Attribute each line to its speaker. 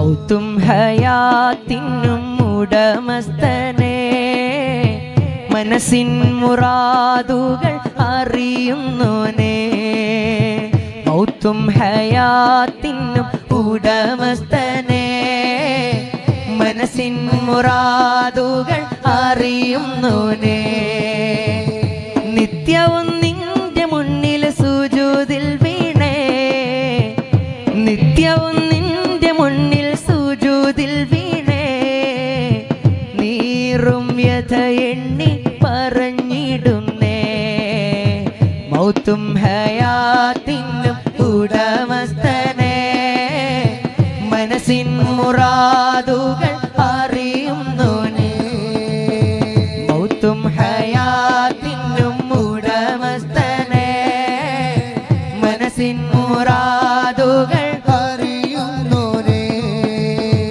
Speaker 1: മൗത്തും ഹയാത്തിനും ഉടമസ്ഥനെ, മനസ്സിൻ മുറാദുകൾ അറിയുന്നോനെ. മൗത്തും ഹയാത്തിനും ഉടമസ്ഥനെ, മനസ്സിൻ മുറാദുകൾ അറിയുന്നോനെ. നിത്യവും നിന്റെ മുന്നിൽ സുജൂദിൽ വീണേ, നിത്യവും നിന്റെ മുന്നിൽ സുജൂദിൽ വീണേ. നീറും വ്യഥ എണ്ണി പറഞ്ഞിടുന്നേ, മൗത്തും ഹയാത്തിനും ഉടമസ്ഥനെ, മനസ്സിൻ മുറാദുകൾ